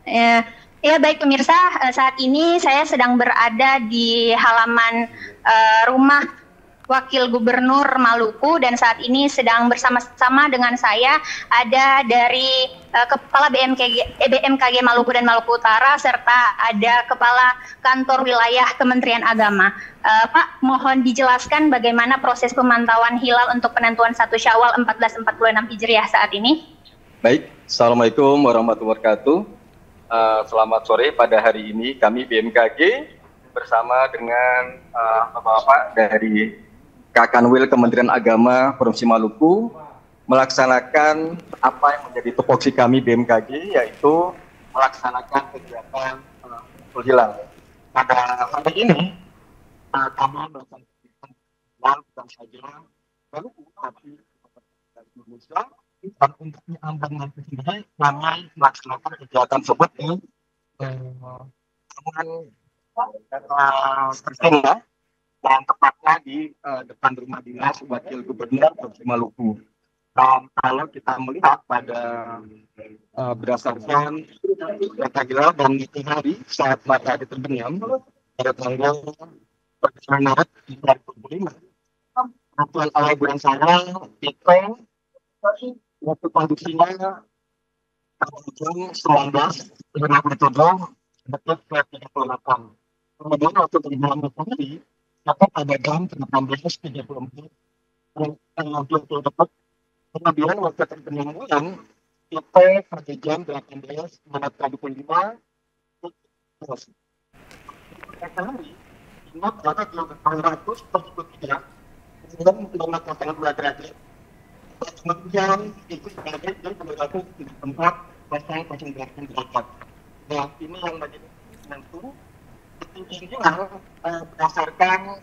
Eh, Ya baik pemirsa, saat ini saya sedang berada di halaman rumah Wakil Gubernur Maluku dan saat ini sedang bersama-sama dengan saya ada dari Kepala BMKG Maluku dan Maluku Utara serta ada Kepala Kantor Wilayah Kementerian Agama. Pak, mohon dijelaskan bagaimana proses pemantauan hilal untuk penentuan 1 Syawal 1446 Hijriah saat ini? Baik, Assalamualaikum warahmatullahi wabarakatuh. Selamat sore. Pada hari ini kami BMKG bersama dengan Bapak-Bapak dari Kakanwil Kementerian Agama Provinsi Maluku melaksanakan apa yang menjadi tupoksi kami BMKG, yaitu melaksanakan kegiatan hilal. Pada hari ini kami melaksanakan bukan saja Maluku tapi Indonesia. Dan untuk di Ambon nanti sendiri kami melaksanakan kegiatan tersebut di Kristina dan tepatnya di depan rumah dinas Wakil Gubernur Provinsi Maluku. Dan kalau kita melihat pada berdasarkan data hilal dan matahari saat matahari terbenam pada tanggal 9 Maret 2025, kebetulan awal bulan saya itu waktu konduksinya jam 19.57 detik ke 38. Kemudian waktu terbenam matahari dapat pada jam 18.34 20 detik. Kemudian waktu terbenam bulan itu pada jam 18.25. Matahari ingat berada di 800 tersebut tidak dengan 5,2 derajat. Kemudian itu sebagai berlaku di tempat pasang derajat. Nah, ini yang menjadi penentu ketinggian berdasarkan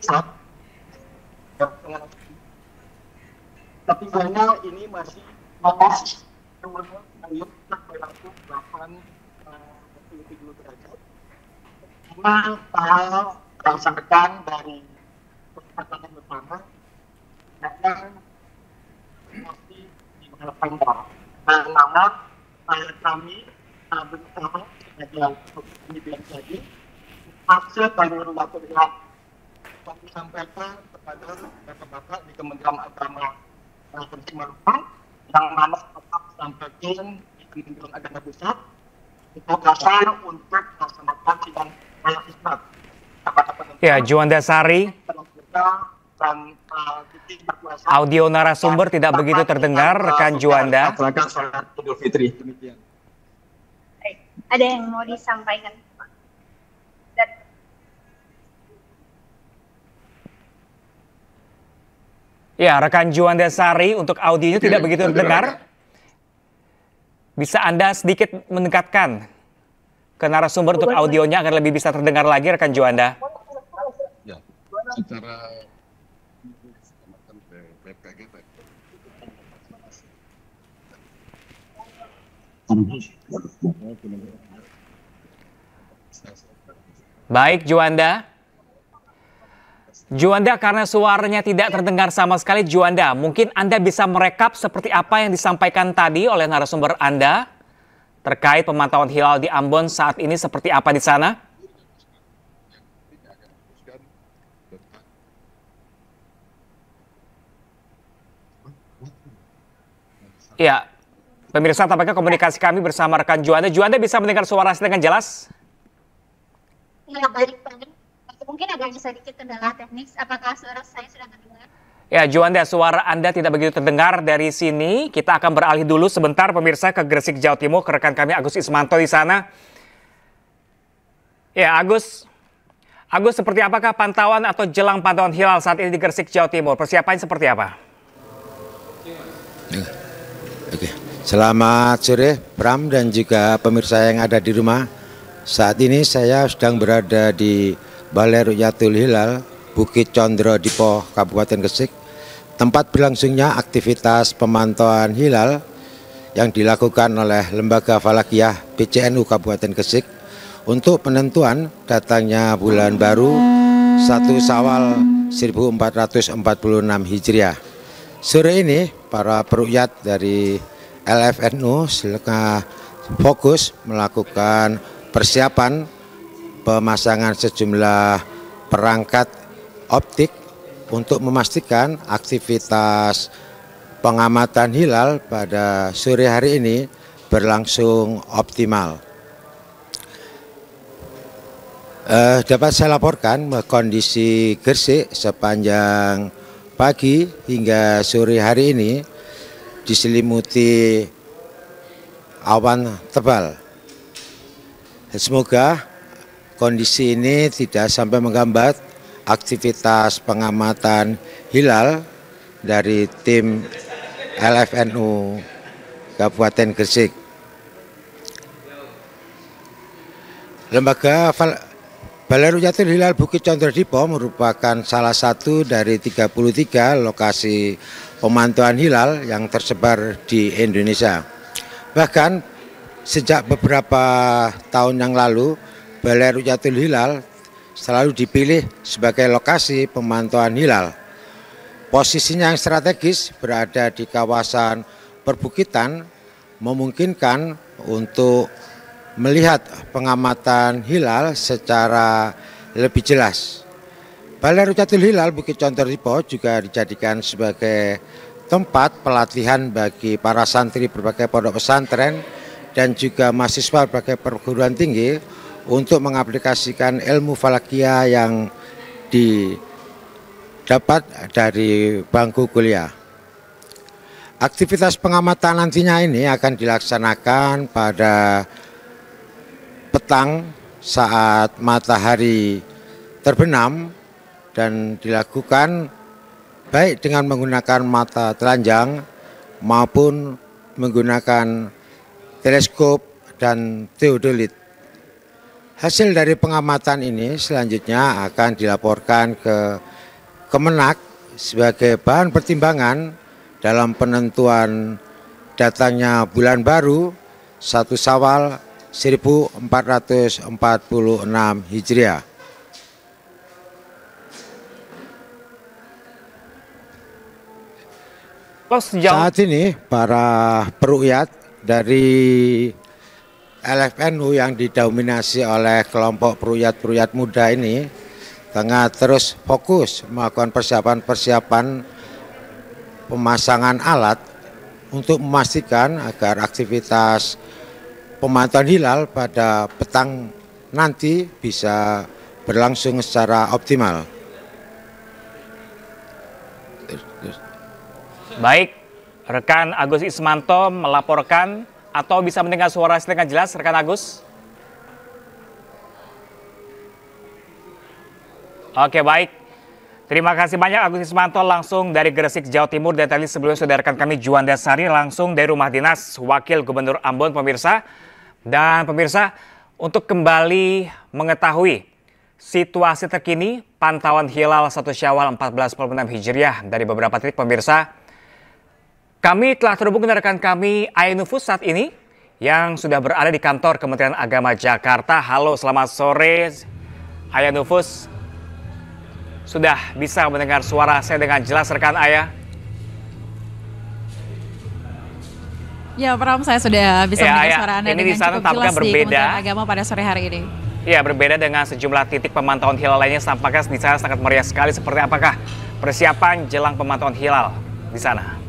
saat ketinggiannya ini masih batas kemudian berlaku 8,7 derajat. Karena berdasarkan dari kesepakatan bersama dan masih di bawah. Nah, namun kami bersama sebagai penelitian tadi maksud dari waktu yang kami sampaikan kepada bapak-bapak di Kementerian Agama Provinsi Maluku yang mana tetap sampaikan di Kementerian Agama Pusat itu dasar untuk melaksanakan sidang isbat. Ya, Juanda Sari. Audio narasumber tidak begitu terdengar, rekan Juanda. Ada yang mau disampaikan? Ya, rekan Juanda Sari, untuk audionya tidak begitu terdengar. Bisa Anda sedikit mendekatkan ke narasumber untuk audionya agar lebih bisa terdengar lagi, rekan Juanda. Ya, secara baik, Juanda. Juanda, karena suaranya tidak terdengar sama sekali, Juanda, mungkin Anda bisa merekap seperti apa yang disampaikan tadi oleh narasumber Anda terkait pemantauan hilal di Ambon saat ini seperti apa di sana? Ya, pemirsa, tampaknya komunikasi kami bersama rekan Juanda. Juanda bisa mendengar suara saya dengan jelas? Ya, baik, Pak. Mungkin ada sedikit kendala teknis. Apakah suara saya sudah terdengar? Ya, Juanda, suara Anda tidak begitu terdengar dari sini. Kita akan beralih dulu sebentar, pemirsa, ke Gresik, Jawa Timur, ke rekan kami Agus Ismanto di sana. Ya, Agus, seperti apakah pantauan atau jelang pantauan hilal saat ini di Gresik, Jawa Timur? Persiapannya seperti apa? Oke. Selamat sore, Pram dan juga pemirsa yang ada di rumah. Saat ini saya sedang berada di Balai Rukyatul Hilal, Bukit Condro Dipo, Kabupaten Gresik, tempat berlangsungnya aktivitas pemantauan hilal yang dilakukan oleh Lembaga Falakiyah PCNU Kabupaten Gresik untuk penentuan datangnya bulan baru 1 Syawal 1446 Hijriah. Sore ini para perukyat dari LFNU fokus melakukan persiapan pemasangan sejumlah perangkat optik untuk memastikan aktivitas pengamatan hilal pada sore hari ini berlangsung optimal. Dapat saya laporkan kondisi Gresik sepanjang pagi hingga sore hari ini diselimuti awan tebal. Semoga kondisi ini tidak sampai menghambat aktivitas pengamatan hilal dari tim LFNU Kabupaten Gresik. Lembaga Balai Rukyatul Hilal Bukit Condro Dipo merupakan salah satu dari 33 lokasi pemantauan hilal yang tersebar di Indonesia. Bahkan sejak beberapa tahun yang lalu, Balai Rukyatul Hilal selalu dipilih sebagai lokasi pemantauan hilal. Posisinya yang strategis berada di kawasan perbukitan memungkinkan untuk melihat pengamatan hilal secara lebih jelas. Balai Rukyatul Hilal Bukit Condro Dipo juga dijadikan sebagai tempat pelatihan bagi para santri berbagai pondok pesantren dan juga mahasiswa berbagai perguruan tinggi untuk mengaplikasikan ilmu falakiyah yang didapat dari bangku kuliah. Aktivitas pengamatan nantinya ini akan dilaksanakan pada petang saat matahari terbenam dan dilakukan baik dengan menggunakan mata telanjang maupun menggunakan teleskop dan teodolit. Hasil dari pengamatan ini selanjutnya akan dilaporkan ke Kemenak sebagai bahan pertimbangan dalam penentuan datangnya bulan baru 1 Syawal 1446 Hijriah. Saat ini para perukyat dari LFNU yang didominasi oleh kelompok perukyat-perukyat muda ini tengah terus fokus melakukan persiapan-persiapan pemasangan alat untuk memastikan agar aktivitas pemantauan hilal pada petang nanti bisa berlangsung secara optimal. Baik, rekan Agus Ismanto melaporkan atau bisa mendengar suara dengan jelas, rekan Agus? Oke, baik. Terima kasih banyak Agus Ismanto langsung dari Gresik, Jawa Timur. Dan tadi sebelumnya sudah rekan kami Juanda Sari langsung dari rumah dinas Wakil Gubernur Ambon, pemirsa. Dan pemirsa, untuk kembali mengetahui situasi terkini pantauan hilal 1 Syawal 1446 Hijriah dari beberapa titik, pemirsa, kami telah terhubung dengan rekan kami Aya Nufus saat ini yang sudah berada di kantor Kementerian Agama Jakarta. Halo, selamat sore Aya Nufus. Sudah bisa mendengar suara saya dengan jelas, rekan Aya? Ya, Pram, saya sudah bisa mendengar suara Anda ini dengan di sana cukup jelas berbeda. di Kementerian Agama pada sore hari ini. Ya, berbeda dengan sejumlah titik pemantauan hilal lainnya, tampaknya di sana sangat meriah sekali. Seperti apakah persiapan jelang pemantauan hilal di sana?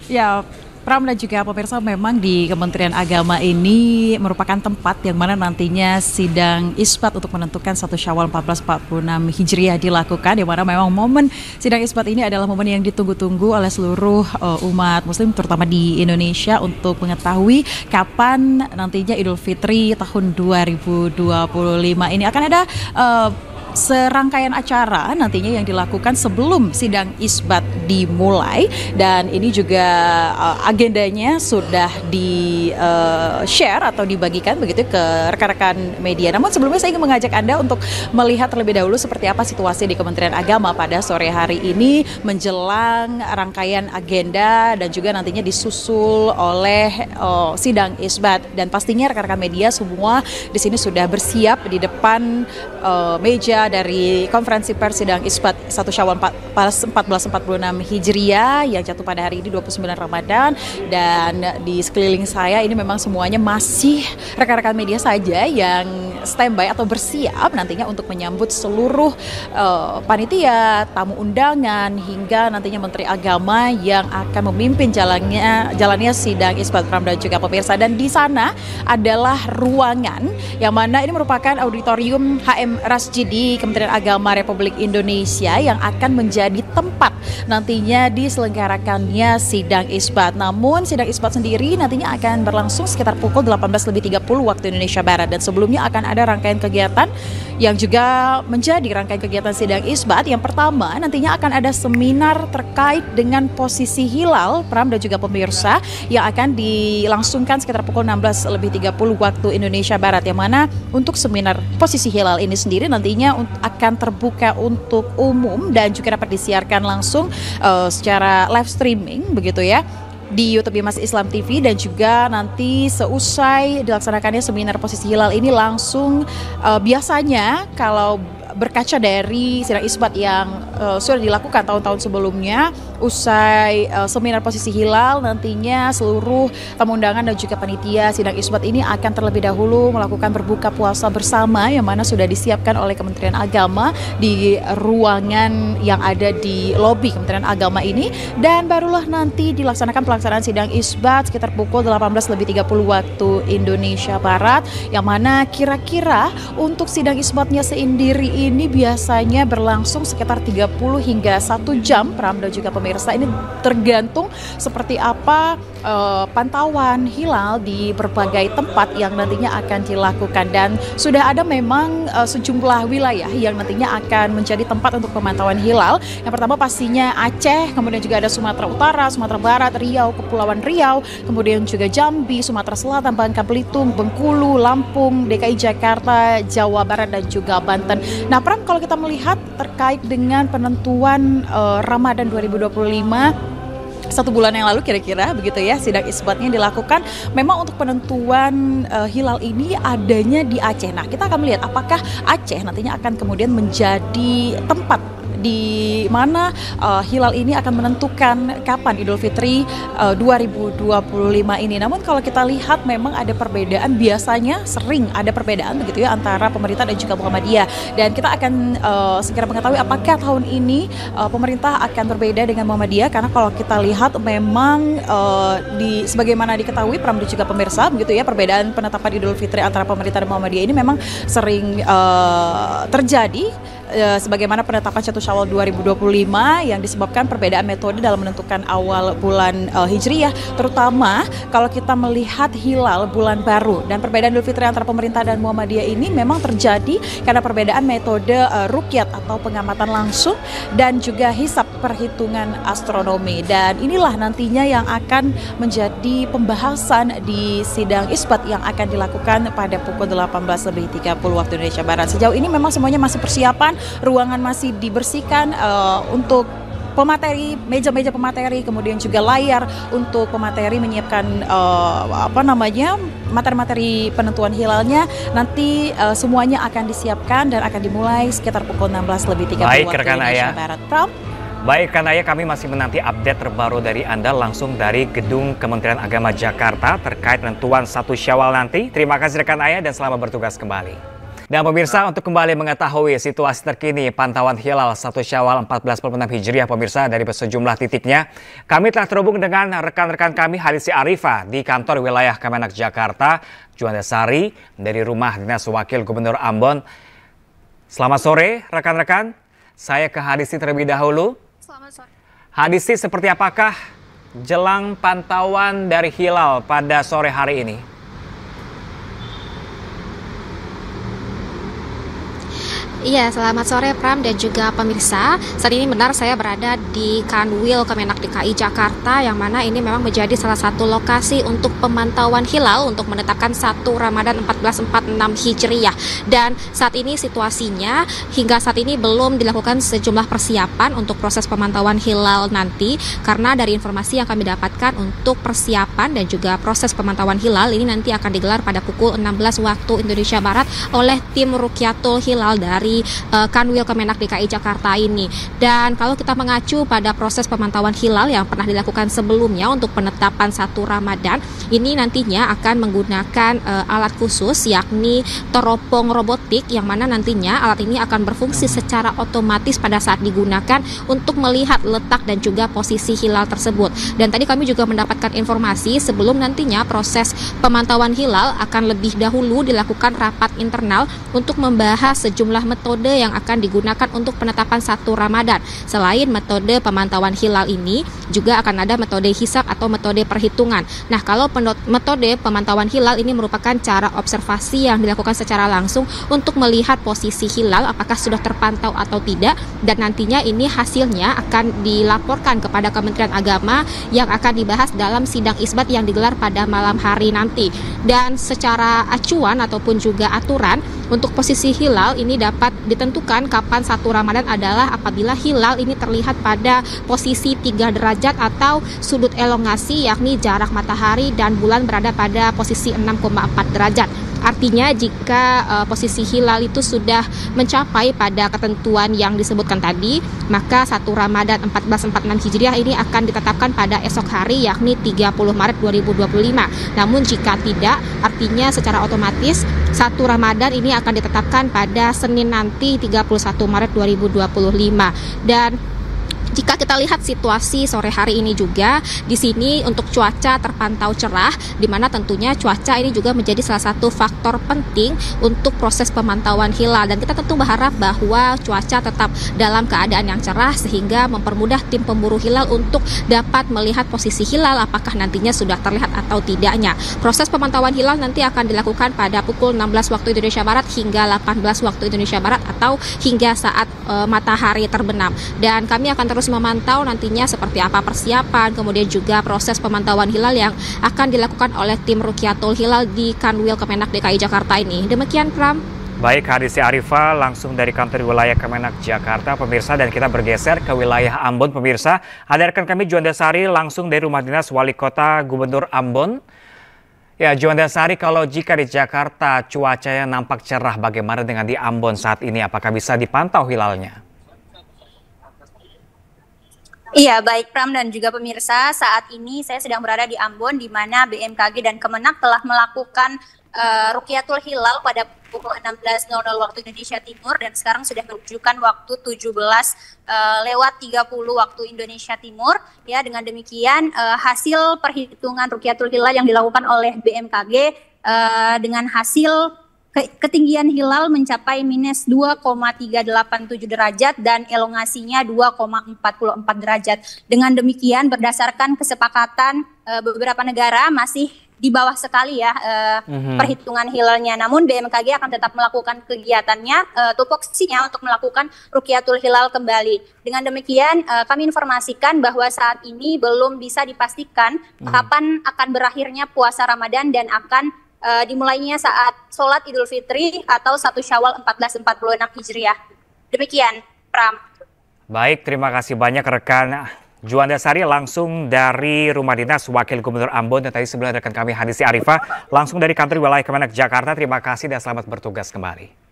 Ya, Pram dan juga pemirsa, memang di Kementerian Agama ini merupakan tempat yang mana nantinya sidang isbat untuk menentukan 1 Syawal 1446 Hijriah dilakukan, di mana memang momen sidang isbat ini adalah momen yang ditunggu-tunggu oleh seluruh umat muslim terutama di Indonesia untuk mengetahui kapan nantinya Idul Fitri tahun 2025 ini. Akan ada serangkaian acara nantinya yang dilakukan sebelum sidang isbat dimulai, dan ini juga agendanya sudah di-share atau dibagikan begitu ke rekan-rekan media. Namun sebelumnya saya ingin mengajak Anda untuk melihat terlebih dahulu seperti apa situasi di Kementerian Agama pada sore hari ini menjelang rangkaian agenda dan juga nantinya disusul oleh sidang isbat. Dan pastinya rekan-rekan media semua di sini sudah bersiap di depan meja pembuka dari konferensi pers sidang Isbat 1 Syawal 1446 Hijriah yang jatuh pada hari ini 29 Ramadan. Dan di sekeliling saya ini memang semuanya masih rekan-rekan media saja yang standby atau bersiap nantinya untuk menyambut seluruh panitia, tamu undangan, hingga nantinya Menteri Agama yang akan memimpin jalannya sidang Isbat, Pram, dan juga pemirsa. Dan di sana adalah ruangan yang mana ini merupakan auditorium HM Rasjidi Kementerian Agama Republik Indonesia yang akan menjadi tempat nantinya diselenggarakannya sidang Isbat. Namun sidang Isbat sendiri nantinya akan berlangsung sekitar pukul 18.30 waktu Indonesia Barat, dan sebelumnya akan ada rangkaian kegiatan yang juga menjadi rangkaian kegiatan sidang Isbat. Yang pertama nantinya akan ada seminar terkait dengan posisi hilal, Pram, dan juga pemirsa, yang akan dilangsungkan sekitar pukul 16.30 waktu Indonesia Barat, yang mana untuk seminar posisi hilal ini sendiri nantinya akan terbuka untuk umum dan juga dapat disiarkan langsung secara live streaming begitu ya di YouTube Mas Islam TV. Dan juga nanti seusai dilaksanakannya seminar posisi hilal ini langsung biasanya kalau berkaca dari sidang Isbat yang sudah dilakukan tahun-tahun sebelumnya, usai seminar posisi hilal nantinya seluruh tamu undangan dan juga panitia sidang Isbat ini akan terlebih dahulu melakukan berbuka puasa bersama yang mana sudah disiapkan oleh Kementerian Agama di ruangan yang ada di lobi Kementerian Agama ini, dan barulah nanti dilaksanakan pelaksanaan sidang Isbat sekitar pukul 18.30 waktu Indonesia Barat, yang mana kira-kira untuk sidang Isbatnya sendiri ini biasanya berlangsung sekitar 30 hingga 1 jam, Pram, dan juga pemirsa. Ini tergantung seperti apa pantauan hilal di berbagai tempat yang nantinya akan dilakukan, dan sudah ada memang sejumlah wilayah yang nantinya akan menjadi tempat untuk pemantauan hilal. Yang pertama pastinya Aceh, kemudian juga ada Sumatera Utara, Sumatera Barat, Riau, Kepulauan Riau, kemudian juga Jambi, Sumatera Selatan, Bangka Belitung, Bengkulu, Lampung, DKI Jakarta, Jawa Barat, dan juga Banten. Nah, Pram, kalau kita melihat terkait dengan penentuan Ramadan 2025, 1 bulan yang lalu kira-kira begitu ya sidang Isbatnya dilakukan, memang untuk penentuan hilal ini adanya di Aceh. Nah, kita akan melihat apakah Aceh nantinya akan kemudian menjadi tempat di mana hilal ini akan menentukan kapan Idul Fitri 2025 ini. Namun kalau kita lihat memang ada perbedaan, biasanya sering ada perbedaan begitu ya antara pemerintah dan juga Muhammadiyah. Dan kita akan segera mengetahui apakah tahun ini pemerintah akan berbeda dengan Muhammadiyah, karena kalau kita lihat memang sebagaimana diketahui, Pram, dan juga pemirsa begitu ya, perbedaan penetapan Idul Fitri antara pemerintah dan Muhammadiyah ini memang sering terjadi sebagaimana penetapan 1 Syawal 2025 yang disebabkan perbedaan metode dalam menentukan awal bulan Hijriyah, terutama kalau kita melihat hilal bulan baru. Dan perbedaan Idul Fitri antara pemerintah dan Muhammadiyah ini memang terjadi karena perbedaan metode ruqyat atau pengamatan langsung dan juga hisab perhitungan astronomi. Dan inilah nantinya yang akan menjadi pembahasan di sidang Isbat yang akan dilakukan pada pukul 18.30 waktu Indonesia Barat. Sejauh ini memang semuanya masih persiapan, ruangan masih dibersihkan untuk pemateri, meja-meja pemateri, kemudian juga layar untuk pemateri, menyiapkan materi-materi penentuan hilalnya. Nanti semuanya akan disiapkan dan akan dimulai sekitar pukul 16.30 waktu Indonesia Barat. Pram? Baik, rekan Ayah, kami masih menanti update terbaru dari Anda langsung dari Gedung Kementerian Agama Jakarta terkait penentuan 1 Syawal nanti. Terima kasih rekan Ayah dan selamat bertugas kembali. Dan pemirsa, untuk kembali mengetahui situasi terkini pantauan hilal 1 Syawal 1446 Hijriah pemirsa dari sejumlah titiknya, kami telah terhubung dengan rekan-rekan kami Hadisi Arifah di kantor wilayah Kemenak Jakarta, Juanda Sari dari rumah dinas Wakil Gubernur Ambon. Selamat sore rekan-rekan, saya ke Hadisi terlebih dahulu. Selamat sore. Hadisi, seperti apakah jelang pantauan dari hilal pada sore hari ini? Iya, selamat sore Pram dan juga pemirsa. Saat ini benar saya berada di Kanwil Kemenak DKI Jakarta, yang mana ini memang menjadi salah satu lokasi untuk pemantauan hilal untuk menetapkan 1 Ramadan 1446 Hijriah. Dan saat ini situasinya hingga saat ini belum dilakukan sejumlah persiapan untuk proses pemantauan hilal nanti, karena dari informasi yang kami dapatkan untuk persiapan dan juga proses pemantauan hilal ini nanti akan digelar pada pukul 16 waktu Indonesia Barat oleh tim Ruqyatul Hilal dari di Kanwil Kemenak DKI Jakarta ini. Dan kalau kita mengacu pada proses pemantauan hilal yang pernah dilakukan sebelumnya untuk penetapan 1 Ramadan, ini nantinya akan menggunakan alat khusus yakni teropong robotik, yang mana nantinya alat ini akan berfungsi secara otomatis pada saat digunakan untuk melihat letak dan juga posisi hilal tersebut. Dan tadi kami juga mendapatkan informasi sebelum nantinya proses pemantauan hilal akan lebih dahulu dilakukan rapat internal untuk membahas sejumlah metode yang akan digunakan untuk penetapan 1 Ramadan. Selain metode pemantauan hilal ini, juga akan ada metode hisab atau metode perhitungan. Nah, kalau metode pemantauan hilal ini merupakan cara observasi yang dilakukan secara langsung untuk melihat posisi hilal apakah sudah terpantau atau tidak, dan nantinya ini hasilnya akan dilaporkan kepada Kementerian Agama yang akan dibahas dalam sidang isbat yang digelar pada malam hari nanti. Dan secara acuan ataupun juga aturan untuk posisi hilal ini dapat ditentukan kapan 1 Ramadan adalah apabila hilal ini terlihat pada posisi 3 derajat atau sudut elongasi, yakni jarak matahari dan bulan berada pada posisi 6,4 derajat. Artinya jika posisi hilal itu sudah mencapai pada ketentuan yang disebutkan tadi, maka 1 Ramadan 1446 Hijriah ini akan ditetapkan pada esok hari, yakni 30 Maret 2025. Namun jika tidak, artinya secara otomatis 1 Ramadan ini akan ditetapkan pada Senin nanti 31 Maret 2025. Dan jika kita lihat situasi sore hari ini juga, di sini untuk cuaca terpantau cerah, di mana tentunya cuaca ini juga menjadi salah satu faktor penting untuk proses pemantauan hilal. Dan kita tentu berharap bahwa cuaca tetap dalam keadaan yang cerah sehingga mempermudah tim pemburu hilal untuk dapat melihat posisi hilal apakah nantinya sudah terlihat atau tidaknya. Proses pemantauan hilal nanti akan dilakukan pada pukul 16 waktu Indonesia Barat hingga 18 waktu Indonesia Barat atau hingga saat matahari terbenam. Dan kami akan terus memantau nantinya seperti apa persiapan, kemudian juga proses pemantauan hilal yang akan dilakukan oleh tim Rukyatul Hilal di Kanwil Kemenak DKI Jakarta ini. Demikian, Pram. Baik, Hadisi Arifah langsung dari kantor wilayah Kemenak Jakarta, pemirsa, dan kita bergeser ke wilayah Ambon, pemirsa. Ada rekan kami Juanda Sari langsung dari Rumah Dinas Wali Kota Gubernur Ambon. Ya, Juanda Sari, kalau jika di Jakarta cuacanya nampak cerah, bagaimana dengan di Ambon saat ini? Apakah bisa dipantau hilalnya? Iya, baik Pram dan juga pemirsa, saat ini saya sedang berada di Ambon, di mana BMKG dan Kemenak telah melakukan Rukyatul Hilal pada pukul 16.00 waktu Indonesia Timur, dan sekarang sudah menunjukkan waktu 17:30 waktu Indonesia Timur. Ya, dengan demikian hasil perhitungan Rukyatul Hilal yang dilakukan oleh BMKG dengan hasil ketinggian hilal mencapai minus 2,387 derajat dan elongasinya 2,44 derajat. Dengan demikian berdasarkan kesepakatan beberapa negara masih di bawah sekali ya perhitungan hilalnya. Namun BMKG akan tetap melakukan kegiatannya, tupoksinya untuk melakukan Rukyatul Hilal kembali. Dengan demikian kami informasikan bahwa saat ini belum bisa dipastikan kapan akan berakhirnya puasa Ramadan dan akan dimulainya saat sholat Idul Fitri atau 1 Syawal 1446 Hijriah. Demikian, Pram. Baik, terima kasih banyak rekan Juanda Sari langsung dari Rumah Dinas Wakil Gubernur Ambon, dan tadi sebelumnya rekan kami Hadisi Arifah langsung dari kantor wilayah Kemenak Jakarta. Terima kasih dan selamat bertugas kembali.